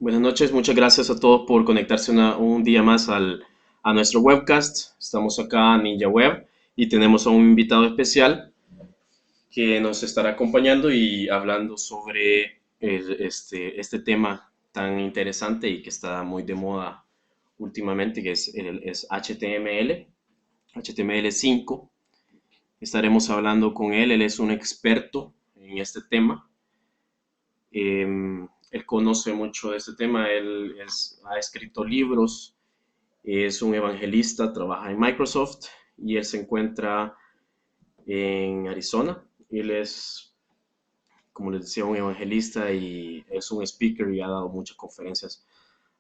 Buenas noches, muchas gracias a todos por conectarse un día más a nuestro webcast. Estamos acá en Ninja Web y tenemos a un invitado especial que nos estará acompañando y hablando sobre este tema tan interesante y que está muy de moda últimamente, que es HTML, HTML5. Estaremos hablando con él, él es un experto en este tema. Él conoce mucho de este tema, ha escrito libros, es un evangelista, trabaja en Microsoft y él se encuentra en Arizona. Él es, como les decía, un evangelista y es un speaker y ha dado muchas conferencias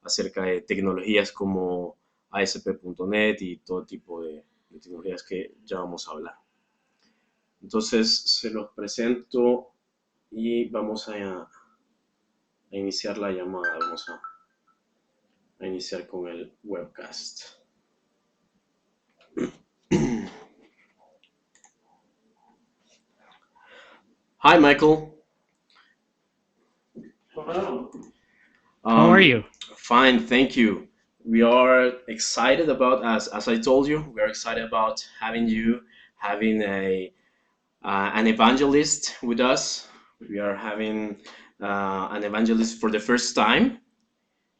acerca de tecnologías como ASP.NET y todo tipo de tecnologías que ya vamos a hablar. Entonces se los presento y vamos a iniciar la llamada. Vamos a iniciar con el webcast. Hi, Michael. Hello. How are you? Fine, thank you. We are excited about, as I told you, we are excited about having you, having an evangelist with us. We are having an evangelist for the first time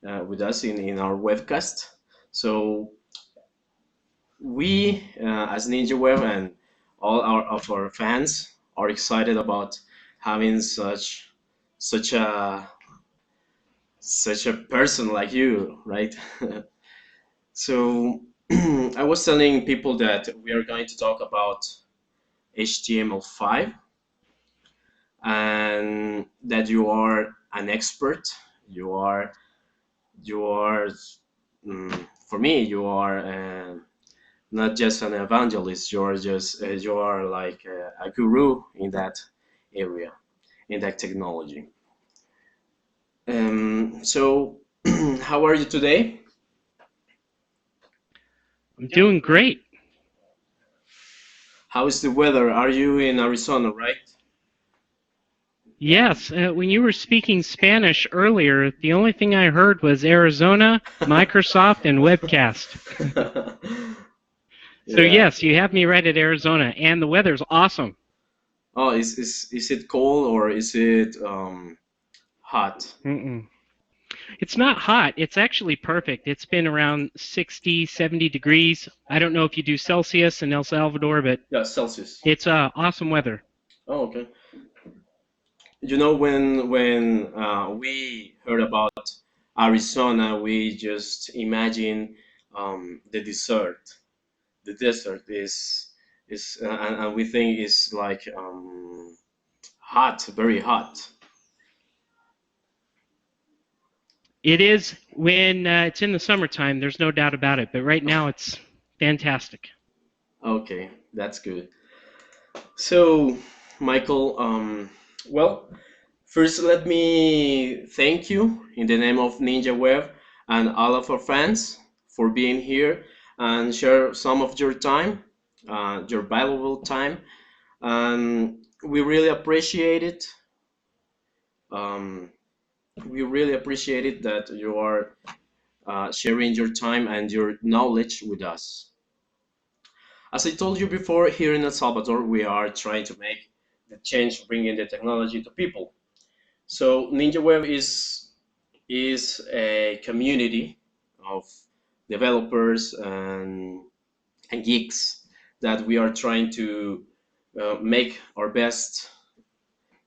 with us in our webcast. So we, as Ninja Web and all of our fans, are excited about having such a such a person like you, right? So I was telling people that we are going to talk about HTML5 and that you are an expert. You are you are for me you are not just an evangelist. You are like a guru in that area, in that technology. So how are you today? I'm doing great. How is the weather? Are you in Arizona, right? Yes, when you were speaking Spanish earlier, the only thing I heard was Arizona, Microsoft, and webcast. So Yeah. yes, you have me right at Arizona, and the weather's awesome. Oh, is it cold or is it hot? It's not hot. It's actually perfect. It's been around 60, 70 degrees. I don't know if you do Celsius in El Salvador, but Yeah, Celsius. it's awesome weather. Oh, okay. You know, when we heard about Arizona, we just imagine the desert. The desert is and we think it's like hot, very hot. It is when it's in the summertime, there's no doubt about it, but right now it's fantastic. Okay, that's good. So, Michael, well, first let me thank you in the name of Ninja Web and all of our fans for being here and share some of your time, your valuable time, and we really appreciate it. Um, we really appreciate it that you are sharing your time and your knowledge with us. As I told you before, here in El Salvador, we are trying to make the change, bringing the technology to people. So Ninja Web is a community of developers and geeks that we are trying to make our best,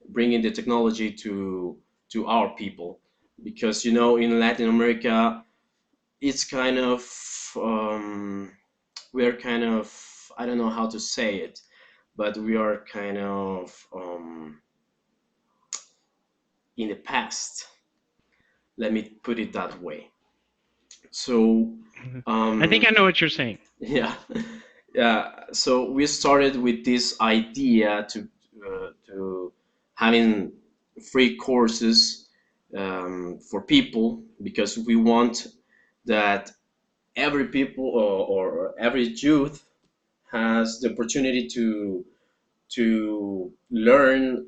bringing the technology to our people. Because you know, in Latin America, it's kind of we're kind of, I don't know how to say it, but we are kind of in the past. Let me put it that way. So, I think I know what you're saying. yeah, yeah. So we started with this idea to having free courses for people because we want that every people or every youth has the opportunity to learn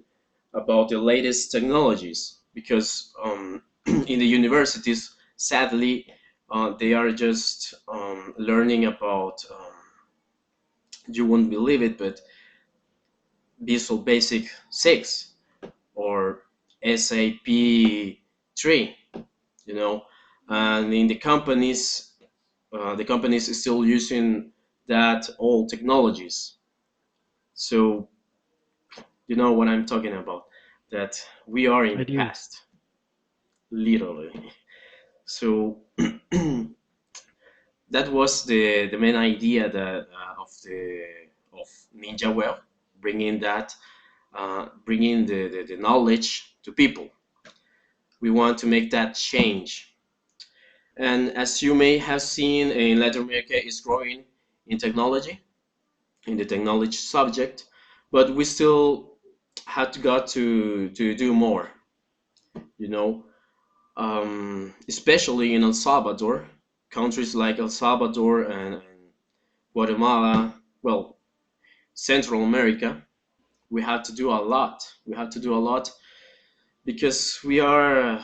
about the latest technologies because in the universities, sadly, they are just learning about, you won't believe it, but Visual Basic 6 or SAP 3, you know, and in the companies is still using that old technologies. So you know what I'm talking about, that we are in I the do. past, literally. So that was the main idea that of Ninja Web, bringing that bringing the knowledge to people. We want to make that change. And as you may have seen, in Latin America is growing in technology, in the technology subject, but we still got to do more, you know, especially in El Salvador, countries like El Salvador and Guatemala, well, Central America. We have to do a lot. We have to do a lot because we are,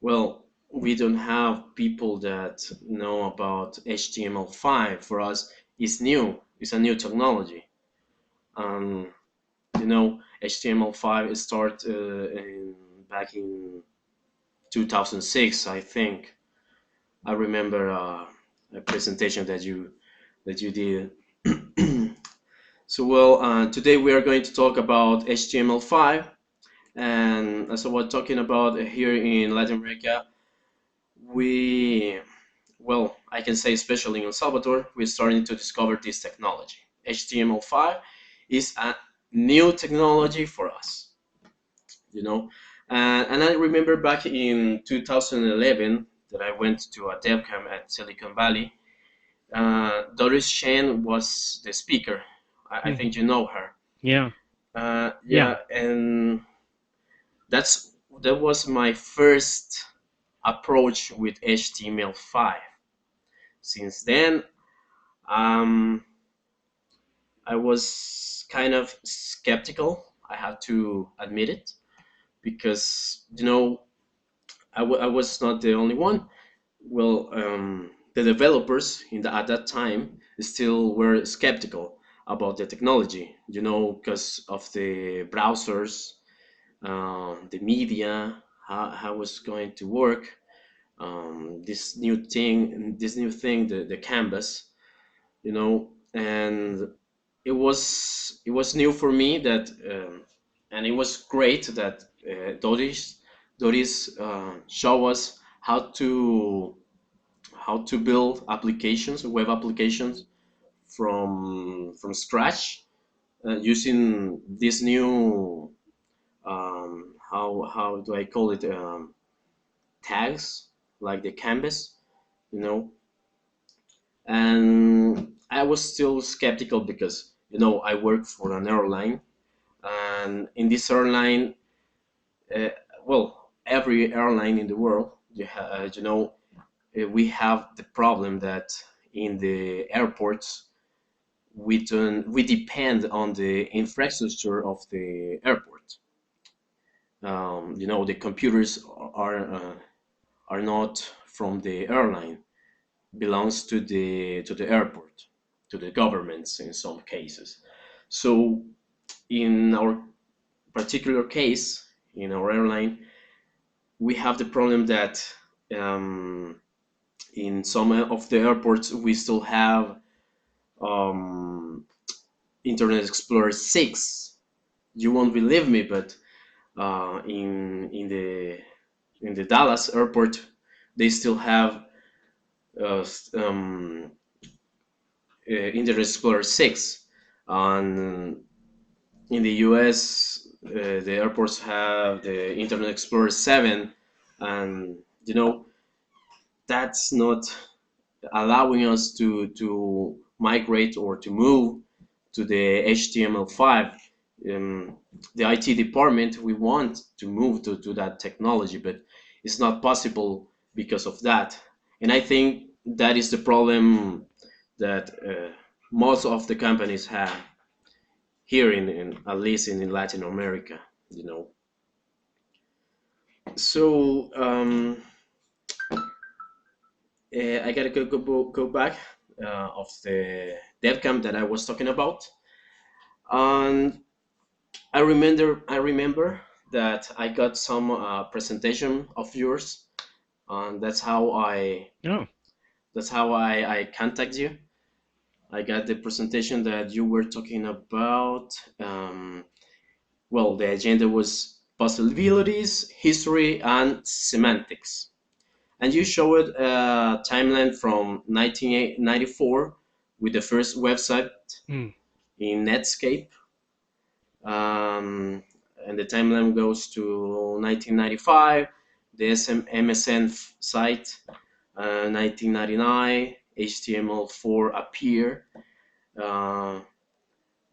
well, we don't have people that know about HTML5. For us, it's new. It's a new technology. Um, you know, HTML5 started back in 2006, I think. I remember a presentation that you did. So, well, today we are going to talk about HTML5, and as I was talking about here in Latin America, we, well, I can say especially in El Salvador, we're starting to discover this technology. HTML5 is a new technology for us, you know. And I remember back in 2011 that I went to a dev camp at Silicon Valley. Doris Chen was the speaker. I think you know her. Yeah. Yeah. Yeah, and that's that was my first approach with HTML5. Since then, um, I was kind of skeptical. I have to admit it because you know I was not the only one. Well, the developers at that time still were skeptical about the technology. You know, because of the browsers, the media, how it's going to work. This new thing, the canvas, you know, and it was new for me that, and it was great that Doris show us how to build applications, web applications from scratch, using this new how do I call it, tags like the canvas, you know. And I was still skeptical because you know I work for an airline, and in this airline, uh, well, every airline in the world, you know, we have the problem that in the airports we depend on the infrastructure of the airport. You know, the computers are not from the airline, belongs to the airport, to the governments in some cases. So in our particular case, in our airline, we have the problem that, um, in some of the airports we still have, um, Internet Explorer 6. You won't believe me, but in the Dallas airport, they still have uh, um, Internet Explorer 6. And in the US, the airports have the Internet Explorer 7, and you know that's not allowing us to migrate or to move to the HTML5. The IT department, we want to move to that technology, but it's not possible because of that. And I think that is the problem that most of the companies have here in at least in Latin America, you know. So I gotta go back of the dev camp that I was talking about, and I remember that I got some presentation of yours, and Oh, that's how I contact you. I got the presentation that you were talking about. Well, the agenda was possibilities, history, and semantics. And you showed a timeline from 1994 with the first website hmm. in Netscape. And the timeline goes to 1995, the MSN site, 1999, HTML4 appear, uh,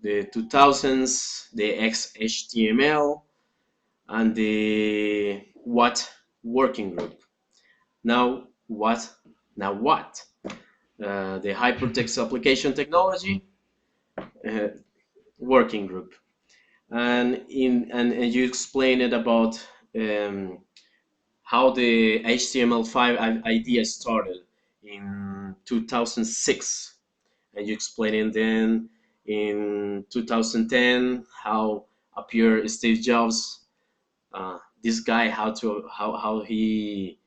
the 2000s, the XHTML, and the what working group. Now what? Now what? The hypertext application technology uh, working group, and you explain it about um, how the HTML5 idea started in 2006, and you explain it then in 2010 how appear Steve Jobs, this guy, how he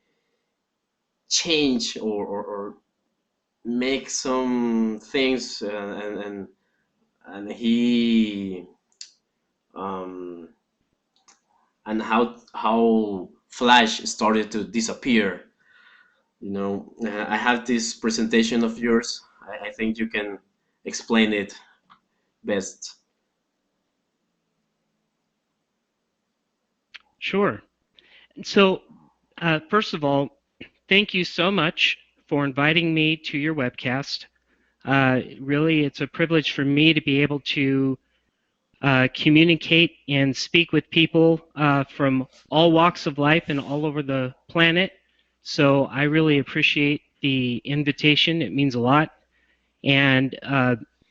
change or make some things, and he um, and how Flash started to disappear. I have this presentation of yours. I think you can explain it best. Sure. So, first of all, thank you so much for inviting me to your webcast. Really, it's a privilege for me to be able to communicate and speak with people from all walks of life and all over the planet. So I really appreciate the invitation. It means a lot. And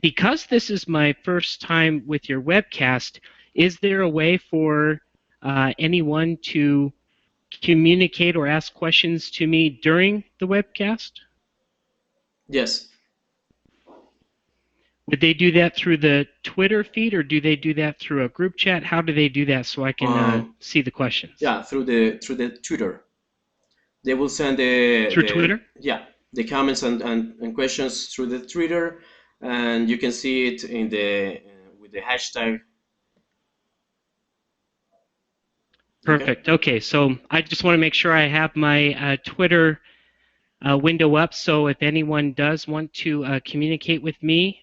because this is my first time with your webcast, is there a way for anyone to communicate or ask questions to me during the webcast? Yes. Would they do that through the Twitter feed, or do they do that through a group chat? How do they do that so I can see the questions? Yeah, through the Twitter. They will send Through Twitter? the comments and questions through the Twitter, and you can see it in the with the hashtag. Okay. Perfect. Okay, so I just want to make sure I have my Twitter window up, so if anyone does want to communicate with me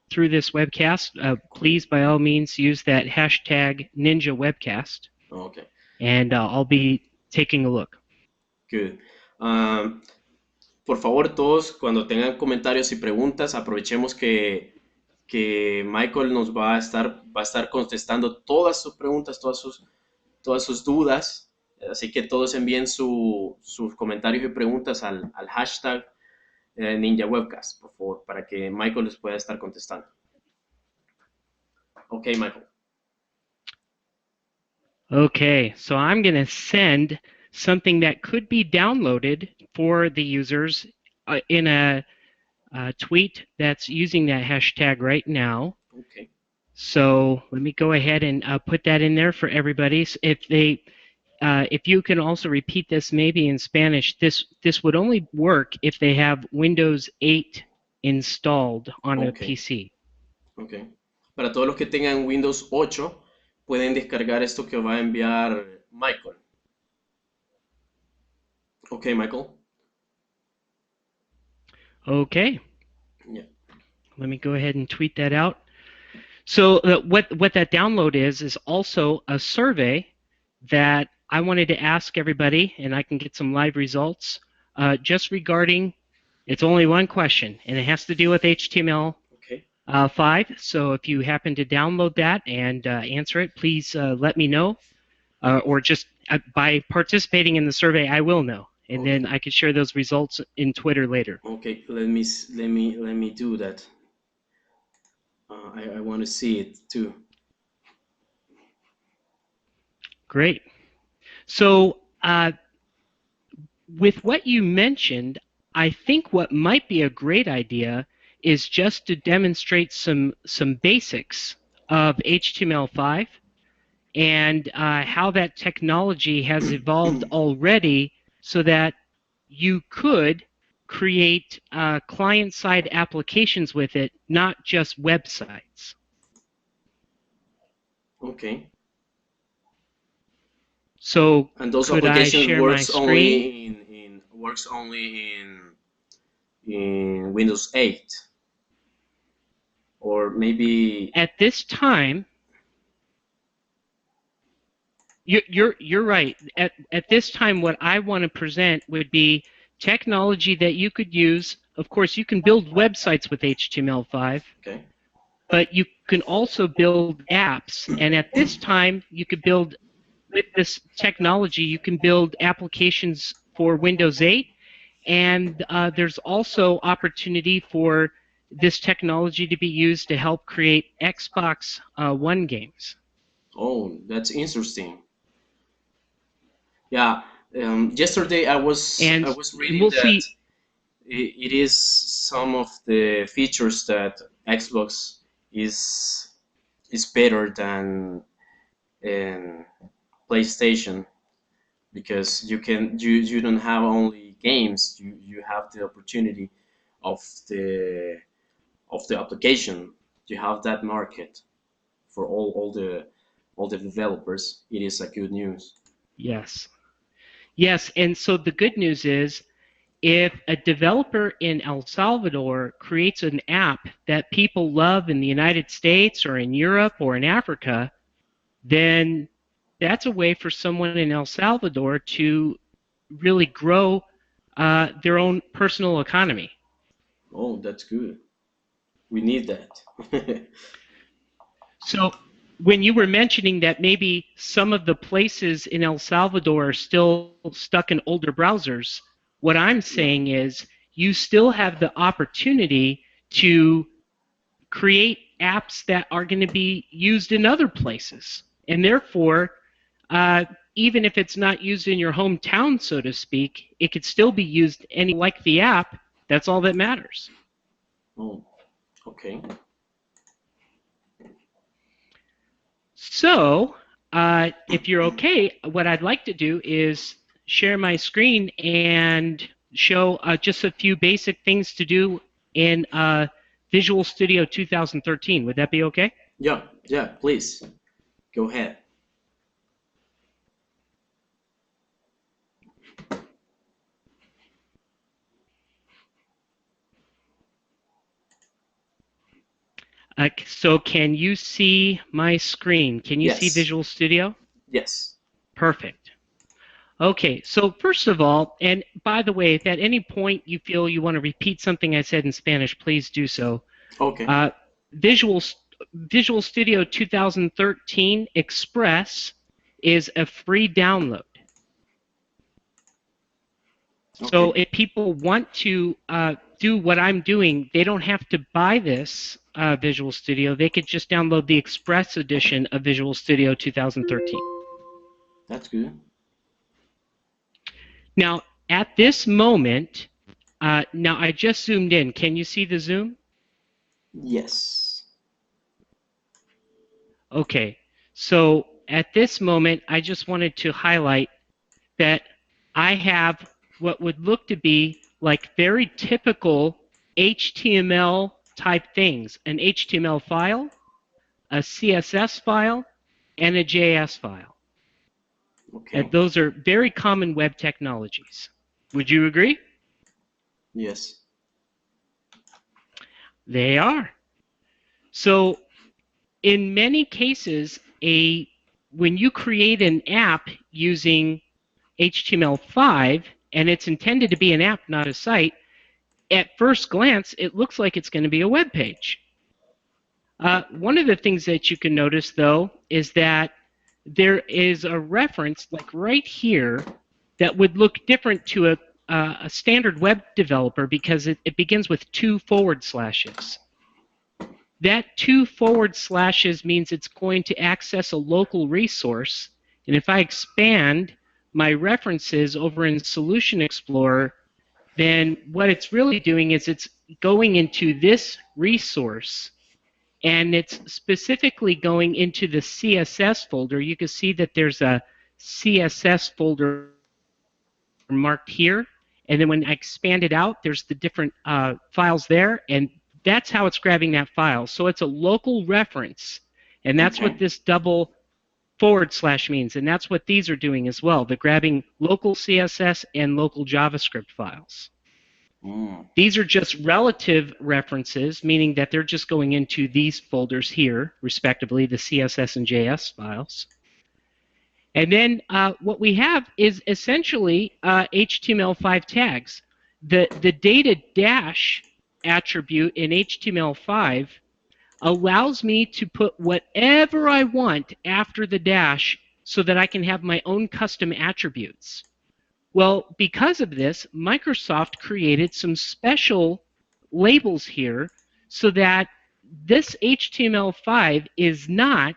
through this webcast, please by all means use that hashtag NinjaWebcast, Okay. and I'll be taking a look. Good. Um, por favor, todos, cuando tengan comentarios y preguntas, aprovechemos que Michael va a estar contestando todas sus preguntas, todas sus dudas. Así que todos envíen sus comentarios y preguntas al hashtag Ninja Webcast, por favor, para que Michael les pueda estar contestando. Ok, Michael. Okay, so I'm going to send something that could be downloaded for the users in a tweet that's using that hashtag right now. Okay. So let me go ahead and put that in there for everybody. So if you can also repeat this maybe in Spanish, this would only work if they have Windows 8 installed on a Okay. PC. Ok. Para todos los que tengan Windows 8, pueden descargar esto que va a enviar Michael. Ok, Michael. Okay. Yeah. Let me go ahead and tweet that out. So what that download is also a survey that I wanted to ask everybody, and I can get some live results just regarding. It's only one question, and it has to do with HTML5. Okay. So if you happen to download that and answer it, please let me know, or just by participating in the survey, I will know, and then I can share those results in Twitter later. Okay, let me do that. I want to see it too. Great. So with what you mentioned, I think what might be a great idea is just to demonstrate some basics of HTML5 and how that technology has evolved already so that you could create client-side applications with it, not just websites. Okay. So And those could I applications share my screen? works only in Windows 8, or maybe. At this time, you're right. At this time, what I want to present would be technology that you could use. Of course, you can build websites with HTML5, Okay. but you can also build apps. And at this time, you could build, with this technology, you can build applications for Windows 8, and there's also opportunity for this technology to be used to help create Xbox One games. Oh, that's interesting. Yeah. Yesterday I And was reading we'll that see. it is some of the features that Xbox is is better than PlayStation, because you don't have only games, you have the opportunity of the application. You have that market for all the developers. It is a good news. Yes. Yes, and so the good news is if a developer in El Salvador creates an app that people love in the United States or in Europe or in Africa, then that's a way for someone in El Salvador to really grow their own personal economy. Oh, that's good. We need that. So when you were mentioning that maybe some of the places in El Salvador are still stuck in older browsers, what I'm Yeah. saying is you still have the opportunity to create apps that are going to be used in other places. And therefore, even if it's not used in your hometown, so to speak, it could still be used any like the app. That's all that matters. Oh, okay. So, if you're okay, what I'd like to do is share my screen and show just a few basic things to do in Visual Studio 2013. Would that be okay? Yeah, yeah, please. Go ahead. So can you see my screen? Can you see Yes. Visual Studio? Yes. Perfect. Okay, so first of all, and by the way, if at any point you feel you want to repeat something I said in Spanish, please do so. Okay. Uh, Visual, Visual Studio 2013 Express is a free download. So Okay. if people want to do what I'm doing, they don't have to buy this Visual Studio. They could just download the Express edition of Visual Studio 2013. That's good. Now, at this moment, now I just zoomed in. Can you see the zoom? Yes. Okay. So at this moment, I just wanted to highlight that I have what would look to be like very typical HTML type things, an HTML file, a CSS file, and a JS file. And Okay. those are very common web technologies. Would you agree? Yes. They are. So in many cases, when you create an app using HTML5 and it's intended to be an app, not a site, at first glance, it looks like it's going to be a web page. One of the things that you can notice, though, is that there is a reference, like right here, that would look different to a standard web developer because it begins with 2 forward slashes. That 2 forward slashes means it's going to access a local resource. And if I expand my references over in Solution Explorer, then what it's really doing is it's going into this resource, and it's specifically going into the CSS folder. You can see that there's a CSS folder marked here, and then when I expand it out, there's the different files there, and that's how it's grabbing that file. So it's a local reference, and that's what this double / means, and that's what these are doing as well. They're grabbing local CSS and local JavaScript files. These are just relative references, meaning that they're just going into these folders here, respectively, the CSS and JS files. And then what we have is essentially HTML5 tags. The data dash attribute in HTML5 allows me to put whatever I want after the dash so that I can have my own custom attributes. Well, because of this, Microsoft created some special labels here so that this HTML5 is not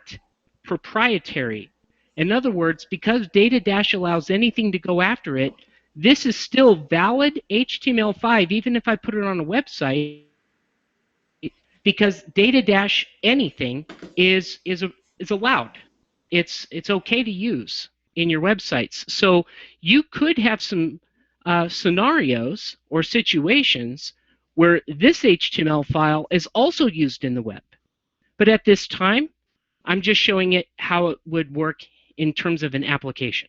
proprietary. In other words, because data dash allows anything to go after it, this is still valid HTML5 even if I put it on a website, because data dash anything is allowed. It's okay to use in your websites. So you could have some scenarios or situations where this HTML file is also used in the web. But at this time, I'm just showing it how it would work in terms of an application.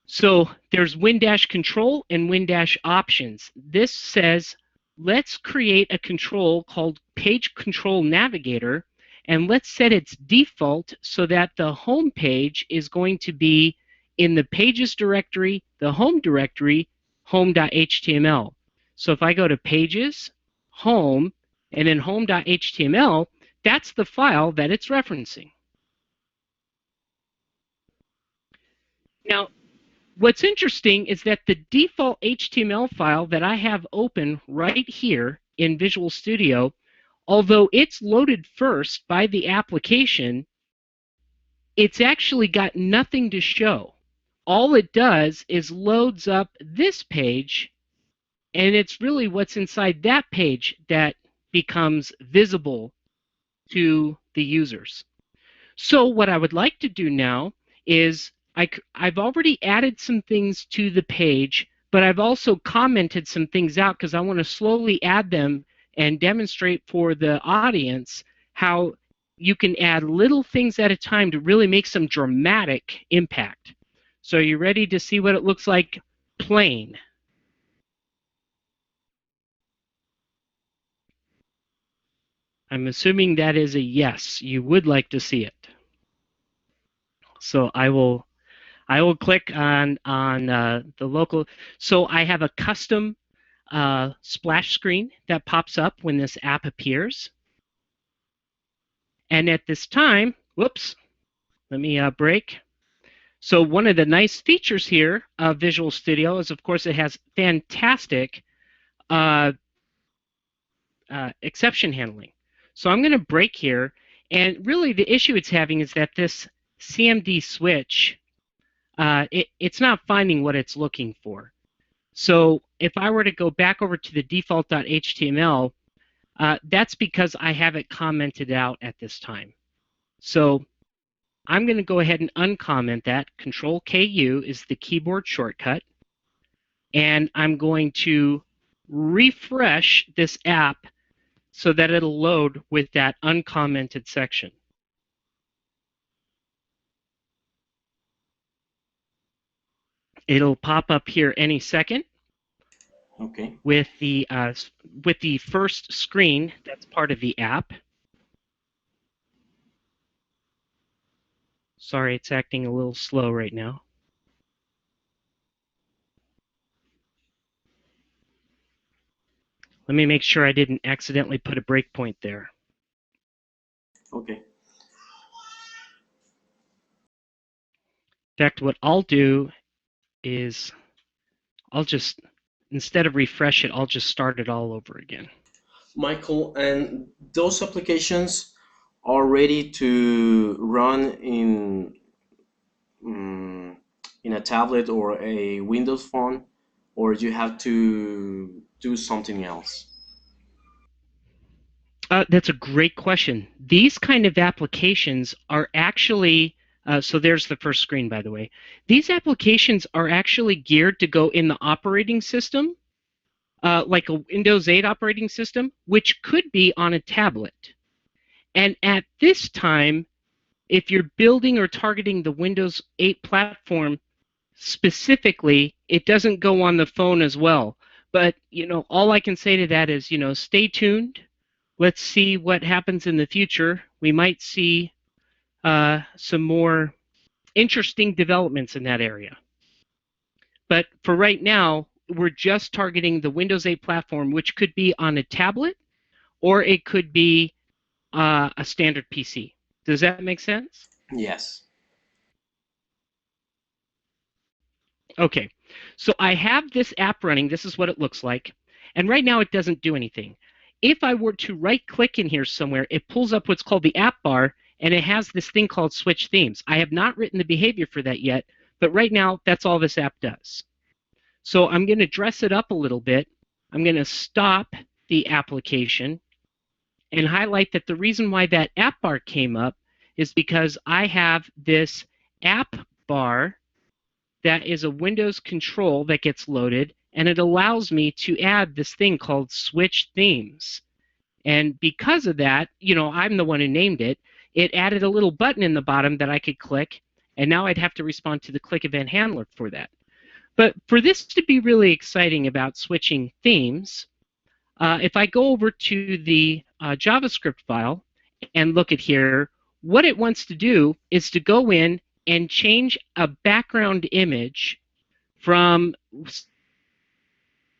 So there's win-control and win-options. This says, let's create a control called Page Control Navigator, and let's set its default so that the home page is going to be in the Pages directory, the home directory, home.html. So if I go to Pages, Home, and then home.html, that's the file that it's referencing. Now, what's interesting is that the default HTML file that I have open right here in Visual Studio, although it's loaded first by the application, it's actually got nothing to show. All it does is loads up this page, and it's really what's inside that page that becomes visible to the users. So what I would like to do now is I've already added some things to the page, but I've also commented some things out because I want to slowly add them and demonstrate for the audience how you can add little things at a time to really make some dramatic impact. So are you ready to see what it looks like plain? I'm assuming that is a yes. You would like to see it. So I will click on the local. So I have a custom splash screen that pops up when this app appears. And at this time, whoops, let me break. So one of the nice features here of Visual Studio is, of course, it has fantastic exception handling. So I'm going to break here. And really the issue it's having is that this CMD switch, it's not finding what it's looking for. So if I were to go back over to the default.html, that's because I have it commented out at this time. So I'm going to go ahead and uncomment that. Control-KU is the keyboard shortcut. And I'm going to refresh this app so that it'll load with that uncommented section. It'll pop up here any second. Okay. With the first screen that's part of the app. Sorry, it's acting a little slow right now. Let me make sure I didn't accidentally put a breakpoint there. Okay. In fact, what I'll do is I'll just, instead of refresh it, I'll just start it all over again. Michael, and those applications are ready to run in in a tablet or a Windows phone, or you have to do something else? That's a great question. These kind of applications are actually, so there's the first screen, by the way. These applications are actually geared to go in the operating system, like a Windows 8 operating system, which could be on a tablet. And at this time, if you're building or targeting the Windows 8 platform specifically, it doesn't go on the phone as well. But, all I can say to that is, stay tuned. Let's see what happens in the future. We might see some more interesting developments in that area. But for right now, we're just targeting the Windows 8 platform, which could be on a tablet or it could be a standard PC. Does that make sense? Yes. Okay, so I have this app running. This is what it looks like. And right now it doesn't do anything. If I were to right-click in here somewhere, it pulls up what's called the app bar, and it has this thing called switch themes. I have not written the behavior for that yet, but right now that's all this app does. So I'm going to dress it up a little bit. I'm going to stop the application and highlight that the reason why that app bar came up is because I have this app bar that is a Windows control that gets loaded, and it allows me to add this thing called switch themes. And because of that, I'm the one who named it. It added a little button in the bottom that I could click, and now I'd have to respond to the click event handler for that. But for this to be really exciting about switching themes, if I go over to the JavaScript file and look at here, what it wants to do is to go in and change a background image from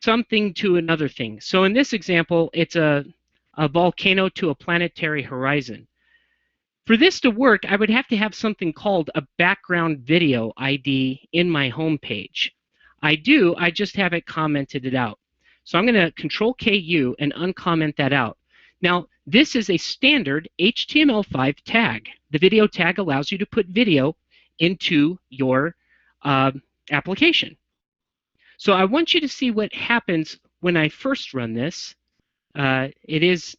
something to another thing. So in this example, it's a volcano to a planetary horizon. For this to work, I would have to have something called a background video ID in my home page. I just have it commented it out. So I'm going to Control-KU and uncomment that out. Now, this is a standard HTML5 tag. The video tag allows you to put video into your application. So I want you to see what happens when I first run this. It is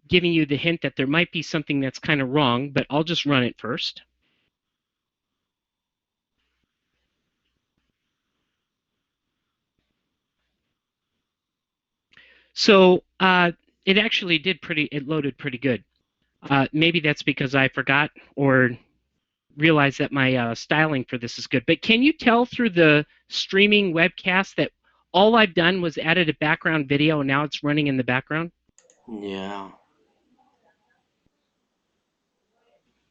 giving you the hint that there might be something that's kind of wrong, but I'll just run it first. So it actually it loaded pretty good. Maybe that's because I forgot or realized that my styling for this is good. But can you tell through the streaming webcast that all I've done was added a background video and now it's running in the background? Yeah.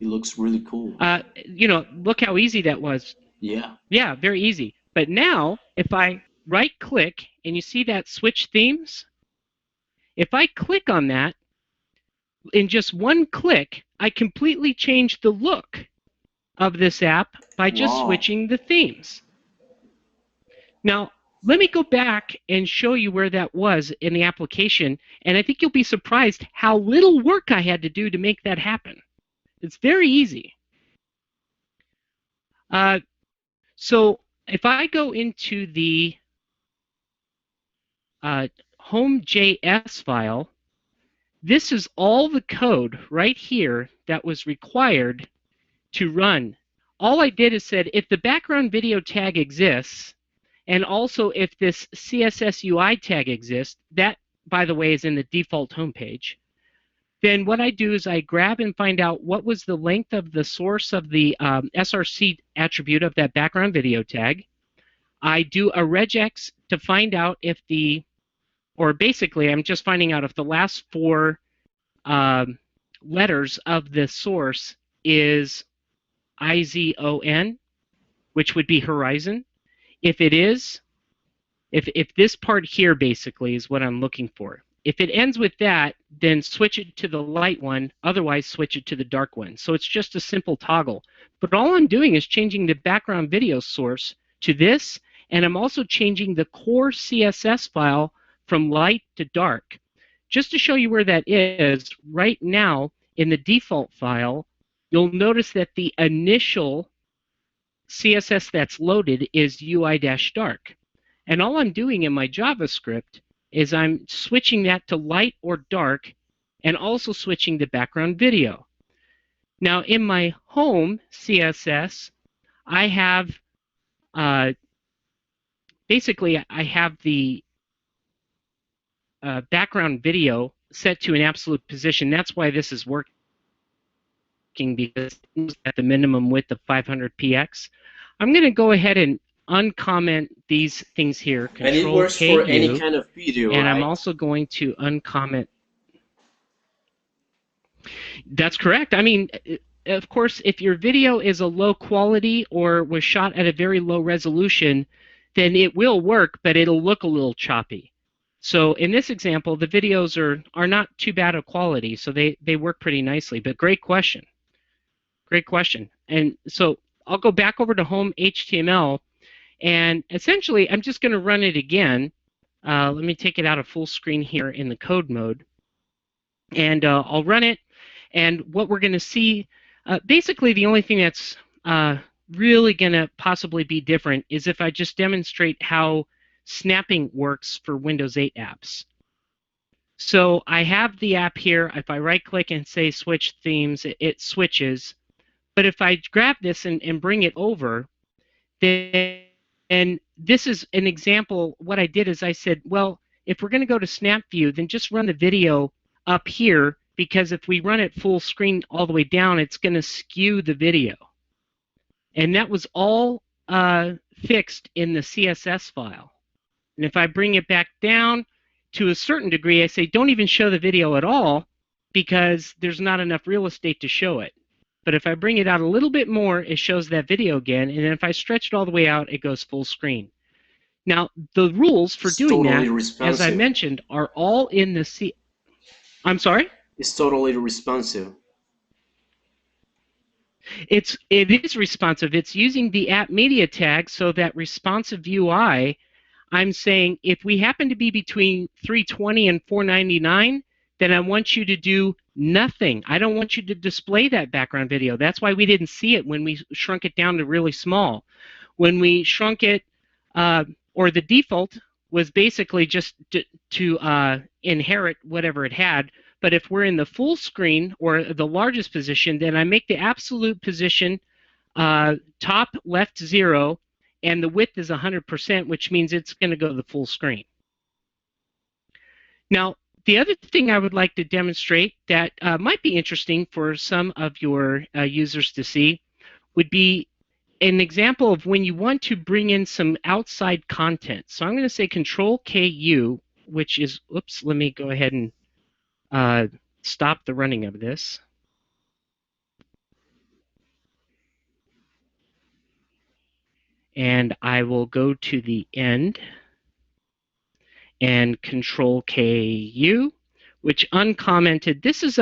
It looks really cool. Look how easy that was. Yeah. Yeah, very easy. But now, if I right-click and you see that switch themes, if I click on that, in just one click, I completely change the look of this app by just switching the themes. Now, let me go back and show you where that was in the application, and I think you'll be surprised how little work I had to do to make that happen. It's very easy. So if I go into the home.js file, this is all the code right here that was required to run. All I did is said if the background video tag exists, and also if this CSS UI tag exists, that, by the way, is in the default homepage, then what I do is I grab and find out what was the length of the source of the SRC attribute of that background video tag. I do a regex to find out if or basically I'm just finding out if the last four letters of the source is IZON, which would be horizon. If it is, if this part here basically is what I'm looking for. If it ends with that, then switch it to the light one, otherwise switch it to the dark one. So it's just a simple toggle. But all I'm doing is changing the background video source to this, and I'm also changing the core CSS file from light to dark. Just to show you where that is, right now in the default file, you'll notice that the initial CSS that's loaded is UI-dark. And all I'm doing in my JavaScript is I'm switching that to light or dark and also switching the background video. Now in my home CSS, I have basically I have the background video set to an absolute position. That's why this is working, because it's at the minimum width of 500px. I'm going to go ahead and uncomment these things here. Control and it works K-U, for any kind of video, and right? I'm also going to uncomment. That's correct. I mean, of course, if your video is a low quality or was shot at a very low resolution, then it will work, but it'll look a little choppy. So in this example, the videos are not too bad of quality, so they work pretty nicely. But great question. Great question. And so I'll go back over to home HTML, and essentially I'm just going to run it again. Let me take it out of full screen here in the code mode. And I'll run it. And what we're going to see, basically the only thing that's really going to possibly be different is if I just demonstrate how snapping works for Windows 8 apps. So I have the app here. If I right click and say switch themes, it switches. But if I grab this and bring it over, then this is an example. What I did is I said, well, if we're going to go to snap view, then just run the video up here, because if we run it full screen all the way down, it's going to skew the video. And that was all fixed in the CSS file. And if I bring it back down to a certain degree, I say don't even show the video at all, because there's not enough real estate to show it. But if I bring it out a little bit more, it shows that video again. And then if I stretch it all the way out, it goes full screen. Now, the rules for doing that, as I mentioned, are all in the I'm sorry? It's totally responsive. It is responsive. It's using the app media tag, so that responsive UI, I'm saying if we happen to be between 320 and 499, then I want you to do nothing. I don't want you to display that background video. That's why we didn't see it when we shrunk it down to really small. When we shrunk it, or the default was basically just to inherit whatever it had. But if we're in the full screen or the largest position, then I make the absolute position top left 0, and the width is 100%, which means it's going to go to the full screen. Now, the other thing I would like to demonstrate that might be interesting for some of your users to see would be an example of when you want to bring in some outside content. So I'm going to say Control-KU, which is, oops, let me go ahead and stop the running of this. And I will go to the end and Control-KU, which uncommented. This is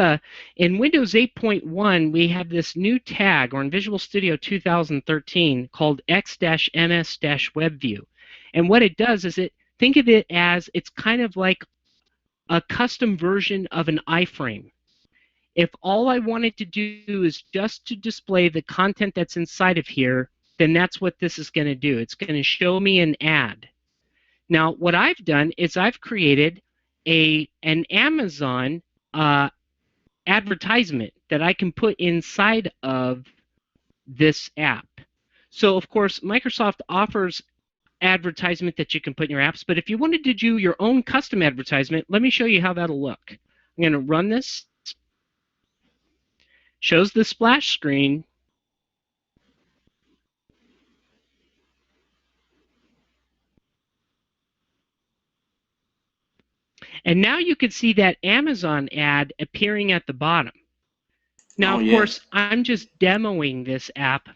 in Windows 8.1, we have this new tag, or in Visual Studio 2013, called X-MS-WebView. And what it does is think of it as it's kind of like a custom version of an iframe. If all I wanted to do is just to display the content that's inside of here, then that's what this is going to do. It's going to show me an ad. Now, what I've done is I've created an Amazon advertisement that I can put inside of this app. So, of course, Microsoft offers advertisement that you can put in your apps, but if you wanted to do your own custom advertisement, let me show you how that'll look. I'm going to run this. Shows the splash screen. And now you can see that Amazon ad appearing at the bottom. Now, of course, I'm just demoing this app,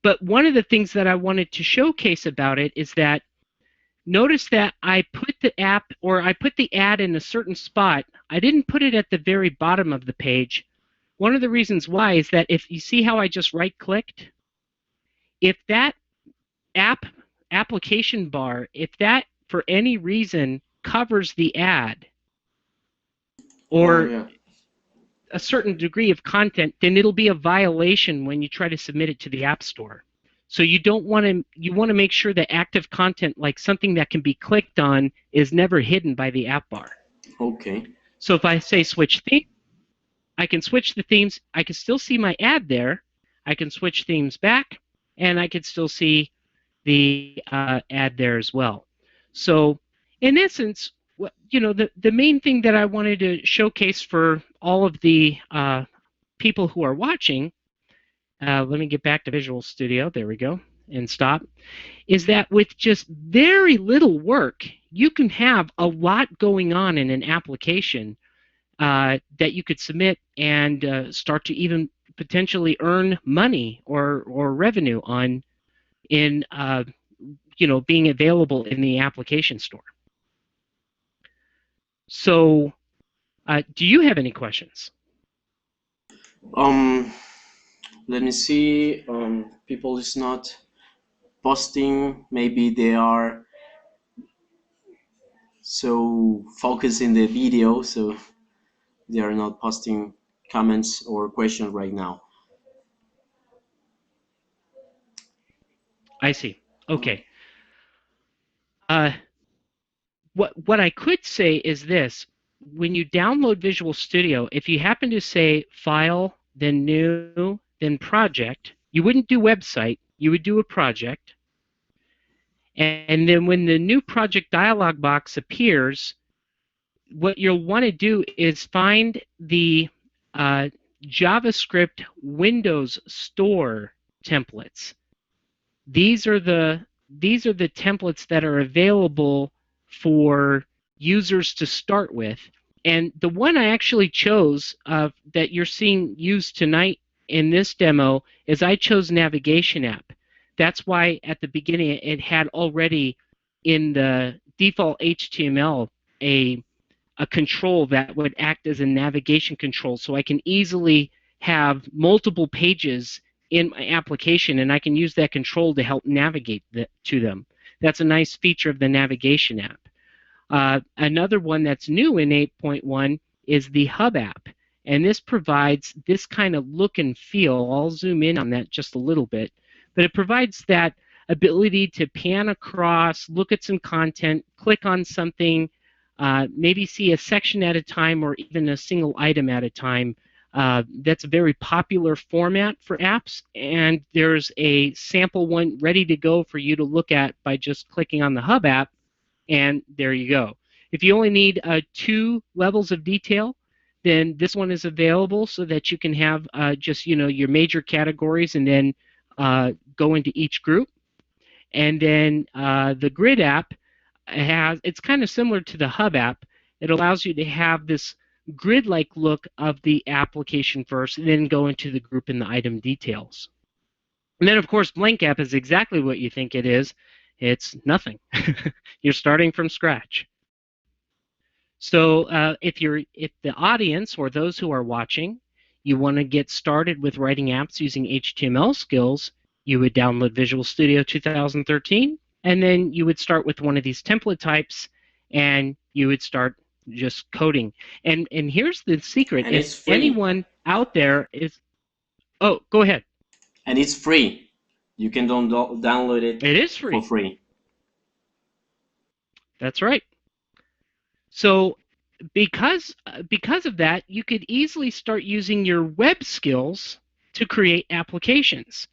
but one of the things that I wanted to showcase about it is that notice that I put the app, or I put the ad in a certain spot. I didn't put it at the very bottom of the page. One of the reasons why is that if you see how I just right-clicked, if that application bar, if that for any reason covers the ad or a certain degree of content, then it'll be a violation when you try to submit it to the App Store. So you want to make sure that active content, like something that can be clicked on, is never hidden by the app bar. Okay. So if I say switch theme, I can switch the themes. I can still see my ad there. I can switch themes back, and I can still see the ad there as well. So in essence, the main thing that I wanted to showcase for all of the people who are watching, let me get back to Visual Studio, there we go, and stop, is that with just very little work, you can have a lot going on in an application that you could submit and start to even potentially earn money or revenue on in being available in the application store. So do you have any questions? Let me see. People is not posting. Maybe they are so focused in the video, so they are not posting comments or questions right now. I see. Okay. What I could say is this. When you download Visual Studio, if you happen to say File, then New, then Project, you wouldn't do Website, you would do a project. And then when the new project dialog box appears, what you'll want to do is find the JavaScript Windows Store templates. These are the templates that are available for users to start with. And the one I actually chose that you're seeing used tonight in this demo is I chose Navigation App. That's why at the beginning it had already in the default HTML a control that would act as a navigation control, so I can easily have multiple pages in my application and I can use that control to help navigate to them. That's a nice feature of the navigation app. Another one that's new in 8.1 is the Hub app, and this provides this kind of look and feel. I'll zoom in on that just a little bit, but it provides that ability to pan across, look at some content, click on something, maybe see a section at a time or even a single item at a time. That's a very popular format for apps, and there's a sample one ready to go for you to look at by just clicking on the Hub app, and there you go. If you only need 2 levels of detail, then this one is available so that you can have just your major categories and then go into each group. And then the Grid app it's kind of similar to the Hub app. It allows you to have this grid-like look of the application first and then go into the group and the item details. And then, of course, Blank app is exactly what you think it is. It's nothing. You're starting from scratch. So if the audience or those who are watching, you want to get started with writing apps using HTML skills, you would download Visual Studio 2013, and then you would start with one of these template types, and you would start just coding. And here's the secret: and if anyone out there is, oh, go ahead. And it's free. You can download it. It is free. For free. That's right. So because of that, you could easily start using your web skills to create applications.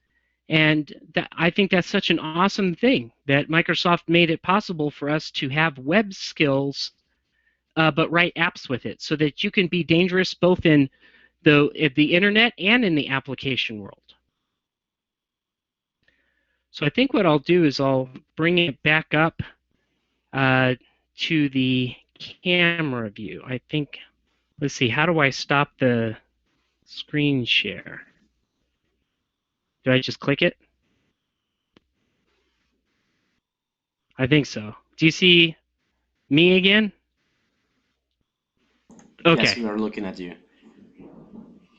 And I think that's such an awesome thing that Microsoft made it possible for us to have web skills but write apps with it, so that you can be dangerous both in the internet and in the application world. So I think what I'll do is I'll bring it back up to the camera view. I think, let's see, how do I stop the screen share? Do I just click it? I think so. Do you see me again? Okay. Yes, we are looking at you.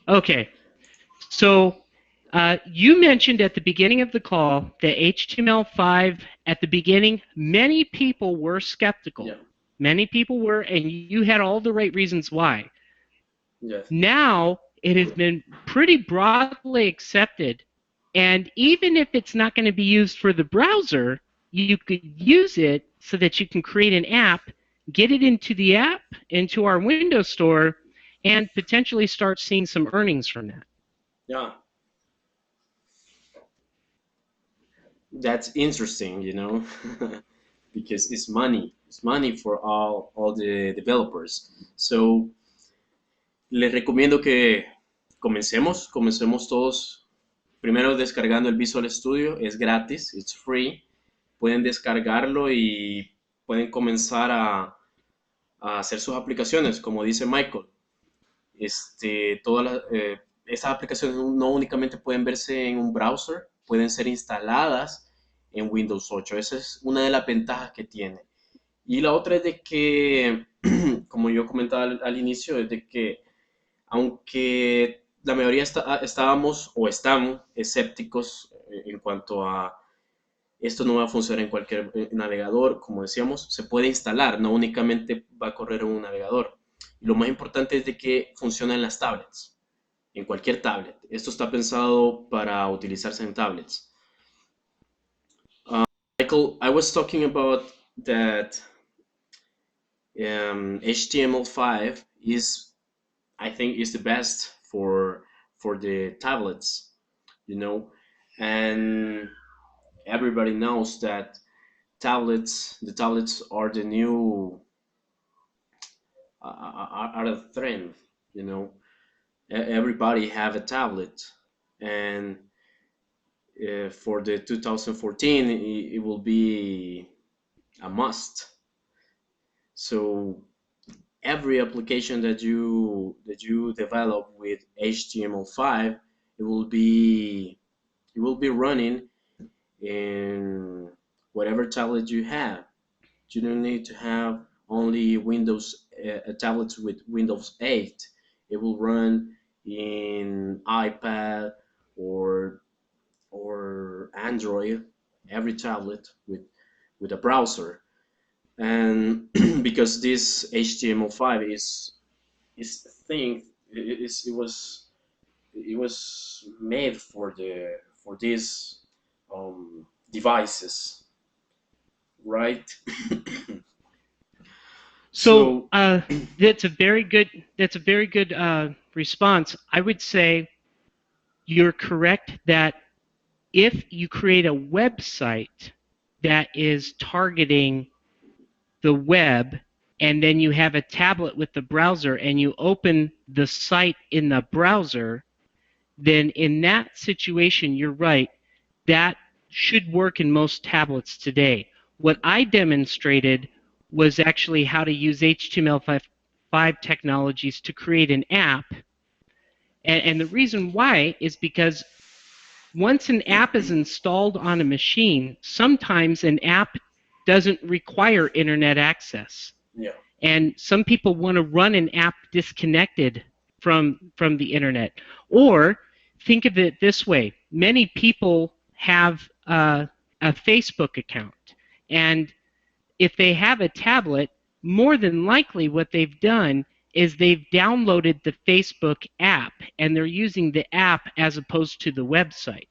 Okay. So you mentioned at the beginning of the call that HTML5 at the beginning, many people were skeptical. Yeah. Many people were, and you had all the right reasons why. Yes. Now it has been pretty broadly accepted And even if it's not going to be used for the browser, you could use it so that you can create an app, get it into the app, into our Windows Store, and potentially start seeing some earnings from that. Yeah, that's interesting, because it's money. It's money for all the developers. So les recomiendo que comencemos todos primero descargando el Visual Studio, es gratis, it's free. Pueden descargarlo y pueden comenzar a hacer sus aplicaciones, como dice Michael. Estas aplicaciones no únicamente pueden verse en un browser, pueden ser instaladas en Windows 8. Esa es una de las ventajas que tiene. Y la otra es de que, como yo comentaba al inicio, es de que aunque la mayoría estábamos o estamos escépticos en cuanto a esto no va a funcionar en cualquier navegador, como decíamos, se puede instalar, no únicamente va a correr en un navegador. Y lo más importante es de que funciona en las tablets, en cualquier tablet. Esto está pensado para utilizarse en tablets. Michael, I was talking about that HTML5 I think, is the best for the tablets, and everybody knows that the tablets are the new are a trend. Everybody have a tablet, and for the 2014 it will be a must. So every application that you develop with HTML5, it will be running in whatever tablet you have. You don't need to have only tablets with Windows 8. It will run in iPad or Android, every tablet with a browser. And because this HTML5 is thing, it was made for these devices, right? So that's a very good response. I would say you're correct that if you create a website that is targeting the web, and then you have a tablet with the browser and you open the site in the browser, then in that situation, you're right, that should work in most tablets today. What I demonstrated was actually how to use HTML5 technologies to create an app. And the reason why is because once an app is installed on a machine, sometimes an app doesn't require internet access. Yeah. And some people want to run an app disconnected from the internet. Or think of it this way. Many people have a Facebook account. And if they have a tablet, more than likely what they've done is they've downloaded the Facebook app and they're using the app as opposed to the website.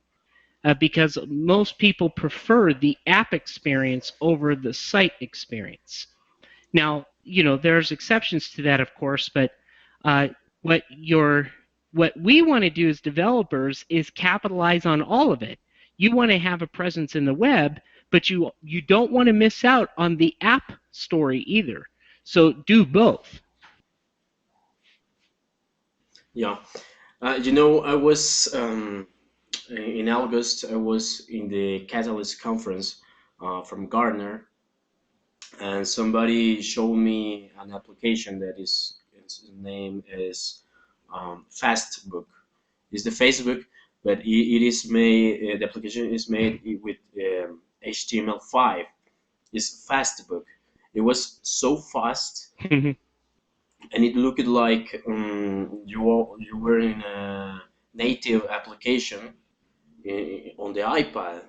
Because most people prefer the app experience over the site experience. Now, there's exceptions to that, of course, but what we want to do as developers is capitalize on all of it. You want to have a presence in the web, but you don't want to miss out on the app story either. So do both. Yeah. I was in August. I was in the Catalyst conference from Gartner, and somebody showed me an application that its name is Fastbook. It's the Facebook, but it is made. The application is made with HTML5. It's Fastbook. It was so fast, and it looked like you were in a native application on the iPad,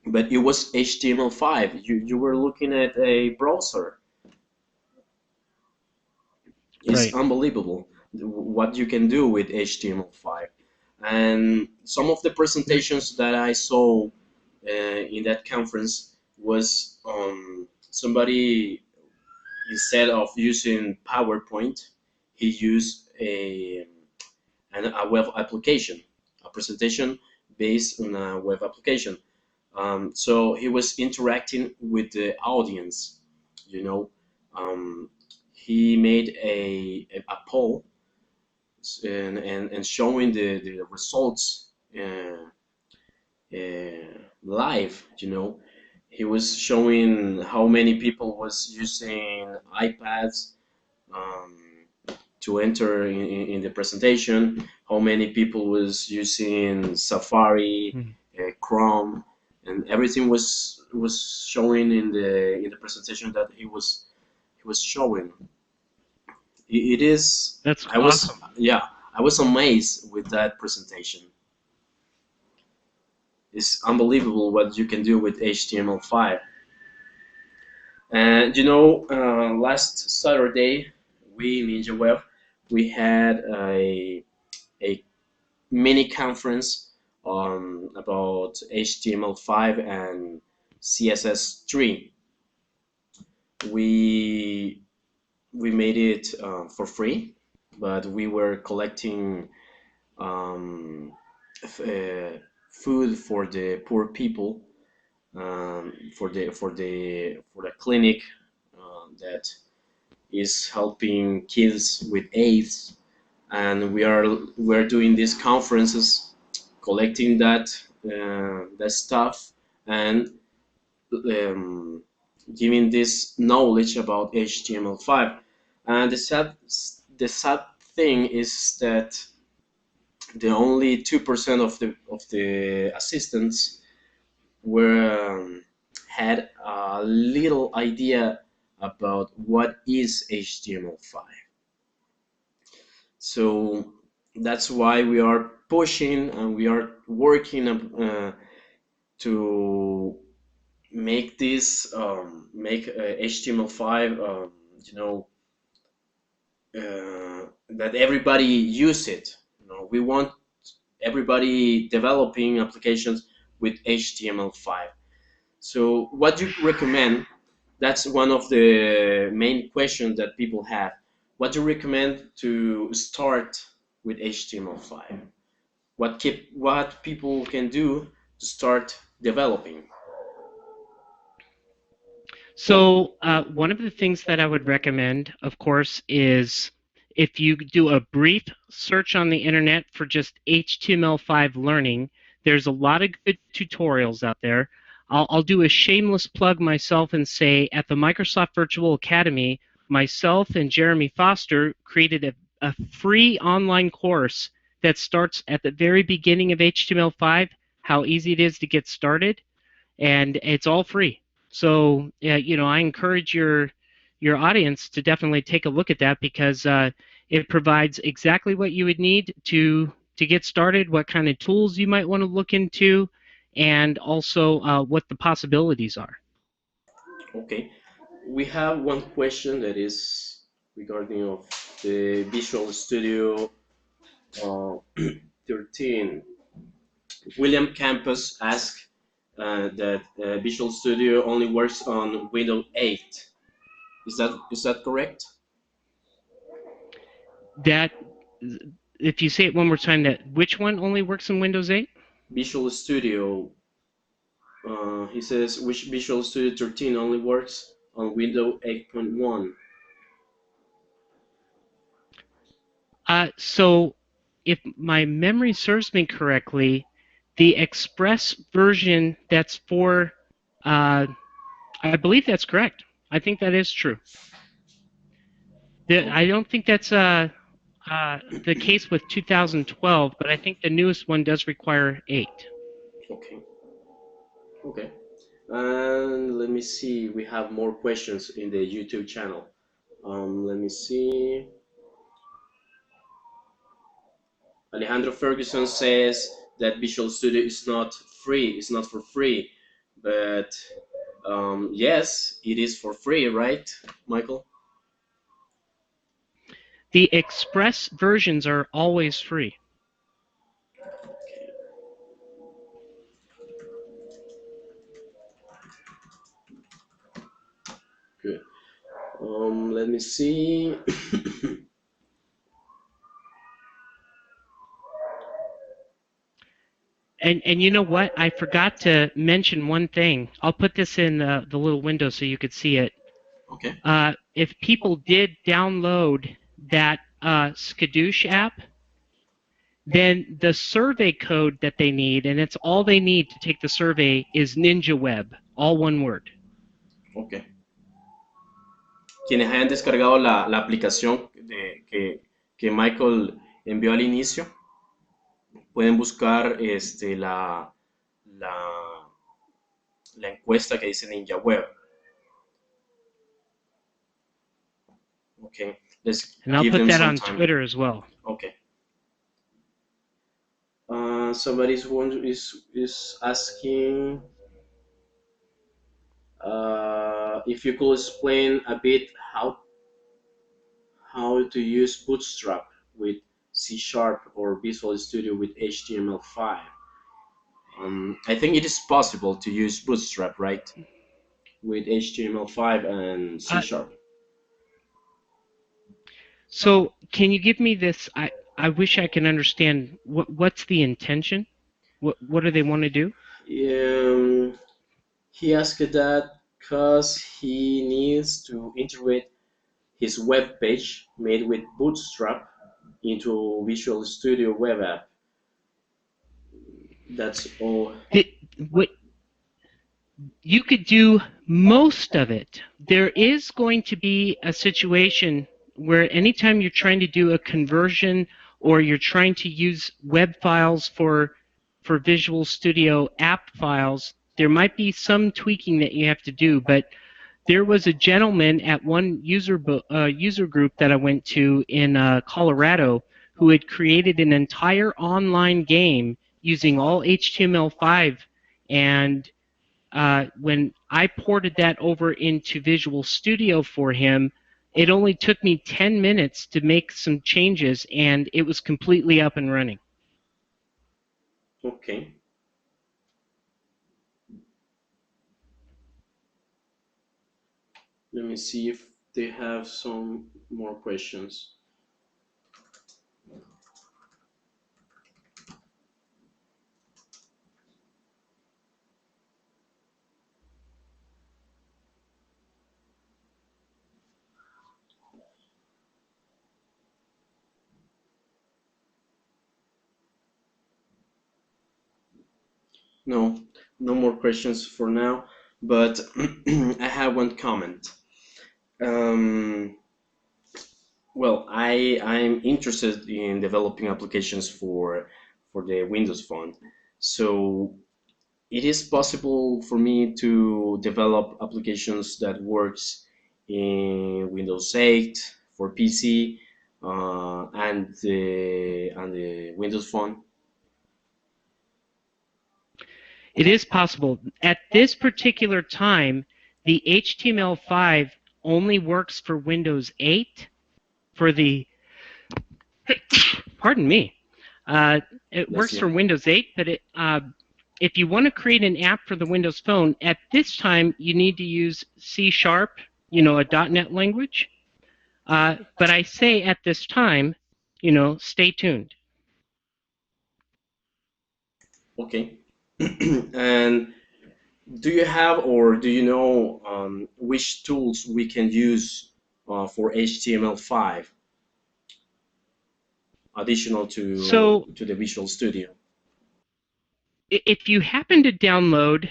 But it was HTML5. You were looking at a browser. It's Right. unbelievable what you can do with HTML5. And some of the presentations that I saw in that conference was somebody, instead of using PowerPoint, he used a web application, a presentation based on a web application. So he was interacting with the audience, you know. Um, he made a poll and showing the results live, you know. He was showing how many people was using iPads um, to enter in the presentation, how many people was using Safari, Chrome, and everything was showing in the presentation that he was showing. It is. That's I was, awesome. yeah, I was amazed with that presentation. It's unbelievable what you can do with HTML5. And last Saturday, we Ninja Web, we had a mini conference about HTML5 and CSS3. We we made it for free, but we were collecting um, food for the poor people, for the clinic that is helping kids with AIDS, and we're doing these conferences, collecting that stuff, and um, giving this knowledge about HTML5. And the sad thing is that the only 2% of the assistants were had a little idea about what is HTML5. So that's why we are pushing and we are working to make HTML5, you know, that everybody use it. We want everybody developing applications with HTML5. So what do you recommend? That's one of the main questions that people have. What do you recommend to start with HTML5? What people can do to start developing? So one of the things that I would recommend, of course, is if you do a brief search on the internet for just HTML5 learning, there's a lot of good tutorials out there. I'll do a shameless plug myself and say at the Microsoft Virtual Academy, myself and Jeremy Foster created a free online course that starts at the very beginning of HTML5, how easy it is to get started, and it's all free. So I encourage your audience to definitely take a look at that because it provides exactly what you would need to get started, what kind of tools you might want to look into, and also what the possibilities are. Okay, we have one question that is regarding of the Visual Studio uh, 13. William Campus asked that Visual Studio only works on Windows 8. Is that correct? That if you say it one more time, that which one only works in Windows 8? Visual Studio. He says which Visual Studio 13 only works on Windows 8.1. So if my memory serves me correctly, the Express version that's for I believe that's correct. I think that is true. I Okay. don't think that's the case with 2012, but I think the newest one does require 8. Okay. Okay. And let me see. We have more questions in the YouTube channel. Let me see. Alejandro Ferguson says that Visual Studio is not free. It's not for free, but yes, it is for free, right, Michael? The Express versions are always free. Good. Let me see. And you know what? I forgot to mention one thing. I'll put this in the little window so you could see it. Okay. If people did download that Skadoosh app, then the survey code that they need, and it's all they need to take the survey, is NinjaWeb, all one word. Okay. Quienes hayan descargado la aplicación que Michael envió al inicio, pueden buscar la, la encuesta que dice Ninja Web. Okay. Let's And I'll give put them that some on time. Twitter as well. Okay. Somebody is asking if you could explain a bit how to use Bootstrap with C# or Visual Studio with HTML5. I think it is possible to use Bootstrap, right? With HTML5 and C#. So can you give me this? I wish I can understand what's the intention. What do they want to do? He asked that because he needs to integrate his web page made with Bootstrap into Visual Studio web app. That's all. What you could do most of it. There is going to be a situation where anytime you're trying to do a conversion or you're trying to use web files for Visual Studio app files, there might be some tweaking that you have to do, but there was a gentleman at one user group that I went to in Colorado who had created an entire online game using all HTML5, and when I ported that over into Visual Studio for him, it only took me 10 minutes to make some changes, and it was completely up and running. Okay. Let me see if they have some more questions. No, no more questions for now, but I have one comment. Well, I'm interested in developing applications for the Windows Phone. So it is possible for me to develop applications that works in Windows 8 for PC and the Windows Phone. It is possible. At this particular time, the HTML5 only works for Windows 8. For the, pardon me, it works for Windows 8, but if you want to create an app for the Windows Phone, at this time you need to use C#, a .NET language. But I say at this time, stay tuned. Okay. And do you have or do you know which tools we can use for HTML5 additional to the Visual Studio? If you happen to download,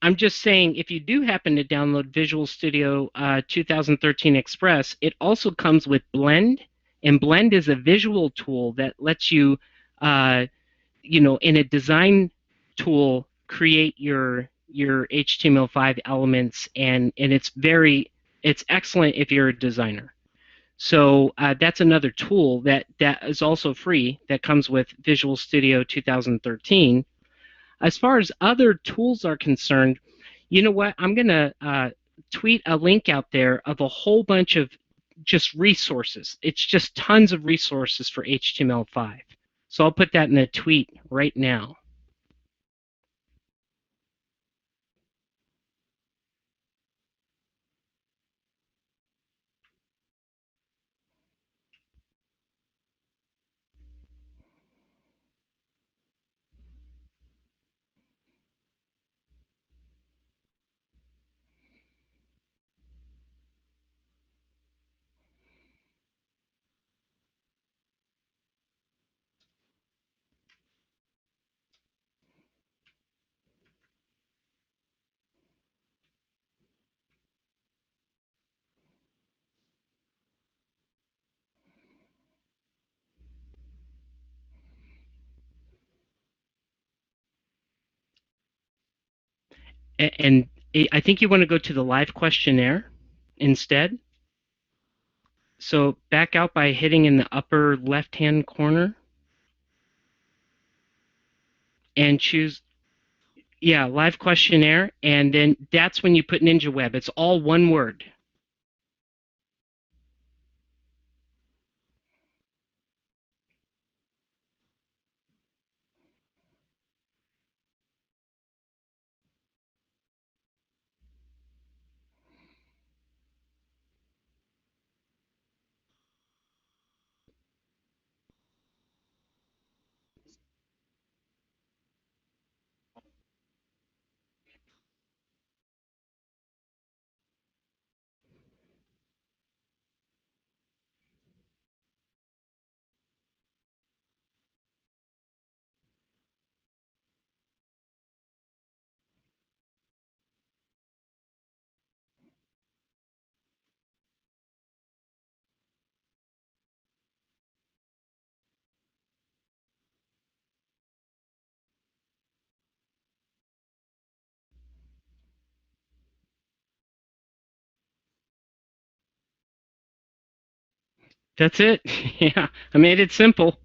I'm just saying, if you do happen to download Visual Studio 2013 Express, it also comes with Blend, and Blend is a visual tool that lets you, in a design tool, create your HTML5 elements, and it's excellent if you're a designer. So that's another tool that is also free that comes with Visual Studio 2013. As far as other tools are concerned, you know what? I'm going to tweet a link out there of a whole bunch of just resources. It's just tons of resources for HTML5. So I'll put that in a tweet right now. And I think you want to go to the live questionnaire instead. So back out by hitting in the upper left-hand corner and choose, yeah, live questionnaire, and then that's when you put Ninja Web. It's all one word. That's it. Yeah, I made it simple.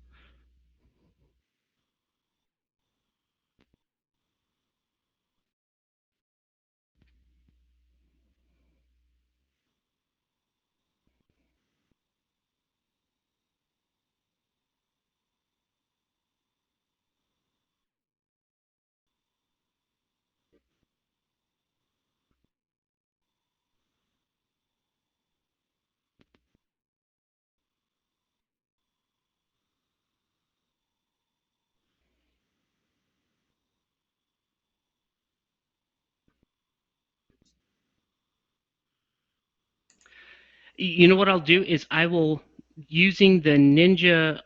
You know what I'll do is I will, using the Ninja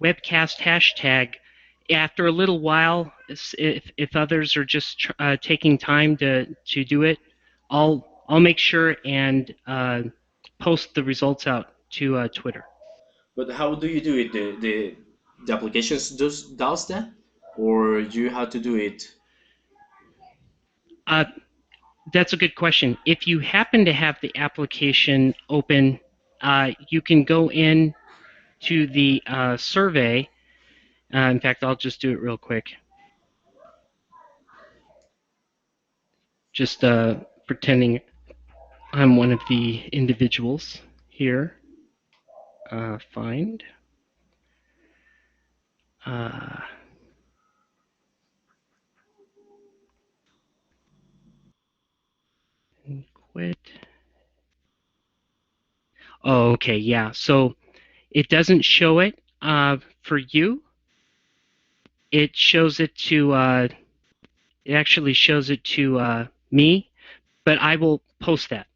webcast hashtag, after a little while, if others are just taking time to do it, I'll make sure and post the results out to Twitter. But how do you do it? The applications does that, or you have to do it? Uh, that's a good question. If you happen to have the application open, you can go in to the survey. In fact, I'll just do it real quick. Just pretending I'm one of the individuals here. Find. Uh, quit. Oh, okay, yeah. So it doesn't show it for you. It shows it to. It actually shows it to me, but I will post that.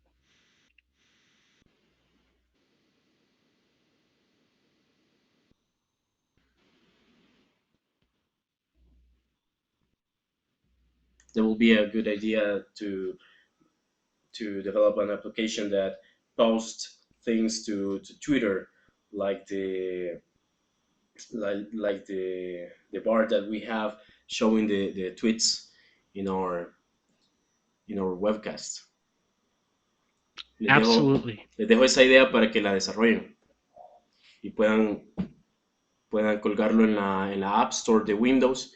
That will be a good idea to develop an application that posts things to Twitter, like the bar that we have showing the tweets in our webcast. Les dejo, Absolutely. les dejo esa idea para que la desarrollen y puedan colgarlo en la App Store de Windows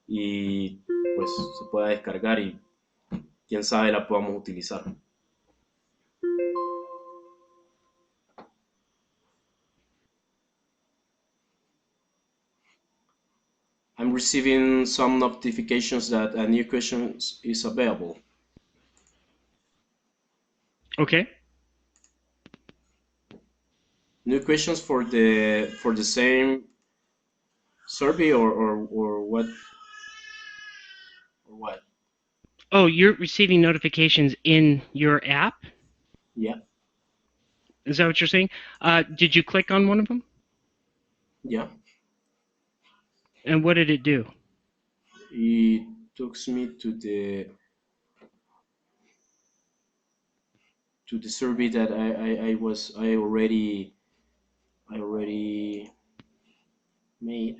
y pues se pueda descargar y quién sabe la podamos utilizar. I'm receiving some notifications that a new question is available. Okay. New questions for the same survey or what or what? Oh, you're receiving notifications in your app? Yeah, Is that what you're saying? Did you click on one of them? yeah. And what did it do? It took me to the survey that I already made.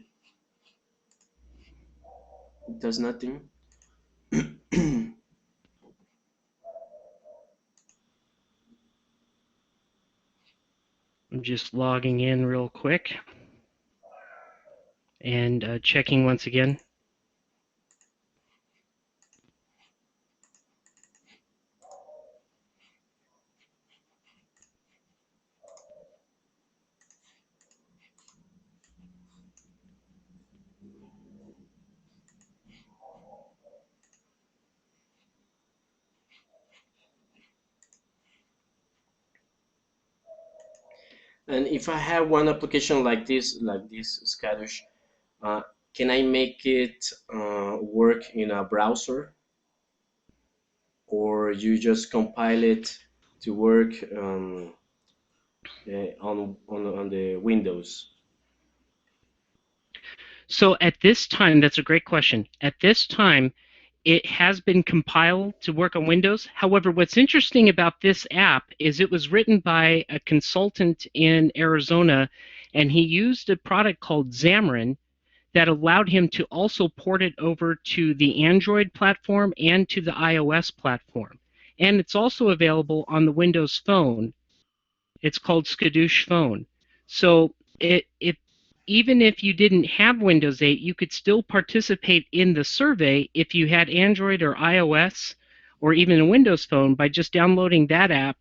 It does nothing. I'm just logging in real quick and checking once again. And if I have one application like this, Skadush, uh, can I make it work in a browser, or you just compile it to work on the Windows? So at this time, that's a great question. At this time, it has been compiled to work on Windows. However, what's interesting about this app is it was written by a consultant in Arizona, and he used a product called Xamarin that allowed him to also port it over to the Android platform and to the iOS platform. And it's also available on the Windows Phone. It's called Skadoosh Phone. So it even if you didn't have Windows 8, you could still participate in the survey if you had Android or iOS or even a Windows Phone by just downloading that app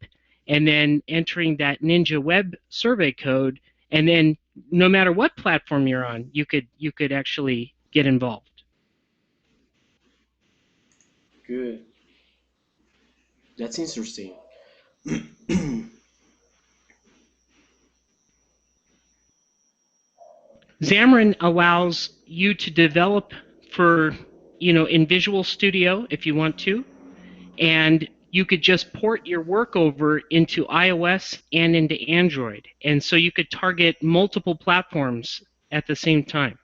and then entering that Ninja Web survey code, and then no matter what platform you're on, you could actually get involved. Good. That's interesting. Xamarin allows you to develop for, in Visual Studio if you want to, and you could just port your work over into iOS and into Android. And so you could target multiple platforms at the same time.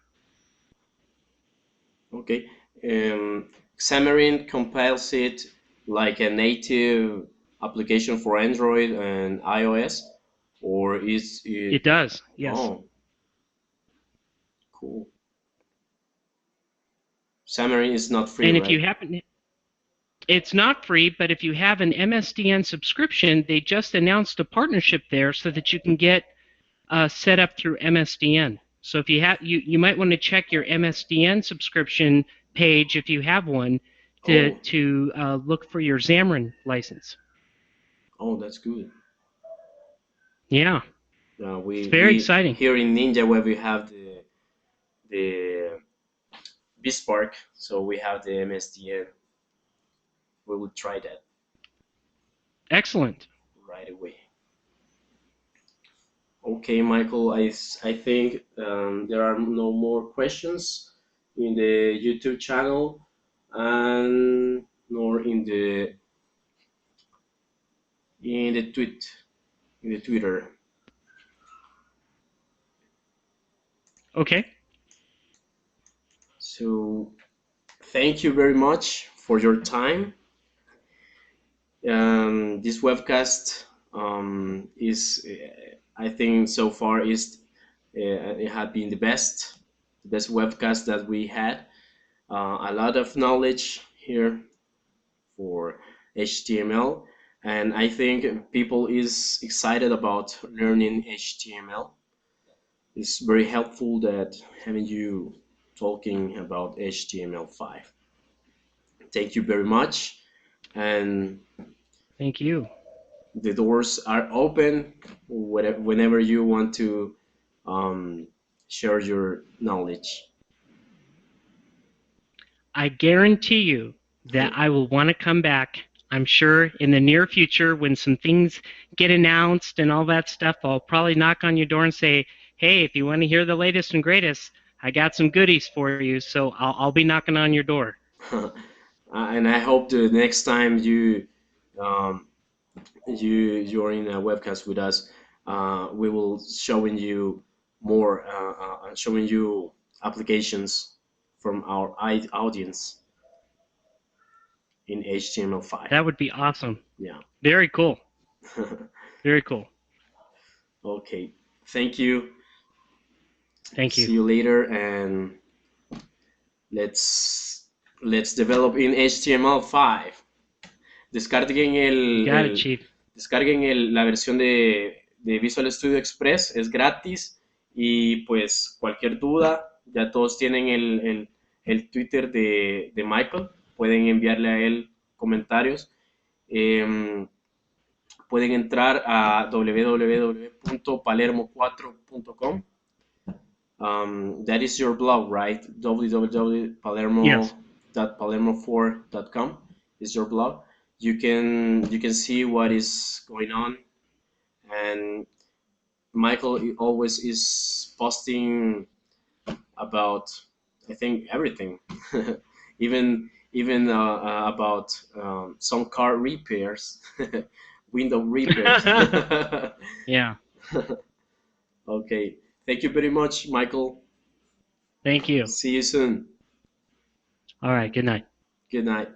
Okay. Xamarin compiles it like a native application for Android and iOS, or is it? It does, yes. Oh, cool. Xamarin is not free, And if right? you happen, it's not free, but if you have an MSDN subscription, they just announced a partnership there so that you can get set up through MSDN. So if you have, you might want to check your MSDN subscription page if you have one to look for your Xamarin license. Oh, that's good. Yeah, We it's very we exciting. here in Ninja Web we have the BizSpark, so we have the MSDN. We will try that Excellent. right away. Okay, Michael, I think there are no more questions in the YouTube channel and nor in the Twitter. Okay. So thank you very much for your time. This webcast is, I think, so far it had been the best webcast that we had. A lot of knowledge here for HTML, and I think people is excited about learning HTML. It's very helpful that having you talking about HTML5. Thank you very much, and Thank you. the doors are open whenever you want to um, share your knowledge. I guarantee you that I will want to come back. I'm sure in the near future when some things get announced and all that stuff, I'll probably knock on your door and say, hey, if you want to hear the latest and greatest, I got some goodies for you. So I'll be knocking on your door. And I hope the next time um, you're in a webcast with us, we will showing you more, showing you applications from our audience in HTML5. That would be awesome. Yeah. Very cool. Very cool. Okay. Thank you. Thank you. See you later, and let's Let's develop in HTML5. Descarguen Got it, Chief. la versión de Visual Studio Express, es gratis. Y pues cualquier duda, ya todos tienen el Twitter de Michael, pueden enviarle a él comentarios. Pueden entrar a www.palermo4.com. That is your blog, right? www.palermo.palermo4.com is your blog. You can see what is going on, and Michael always is posting about, I think, everything, even about some car repairs, window repairs. Yeah. Okay, thank you very much, Michael. Thank you. See you soon. All right. Good night. Good night.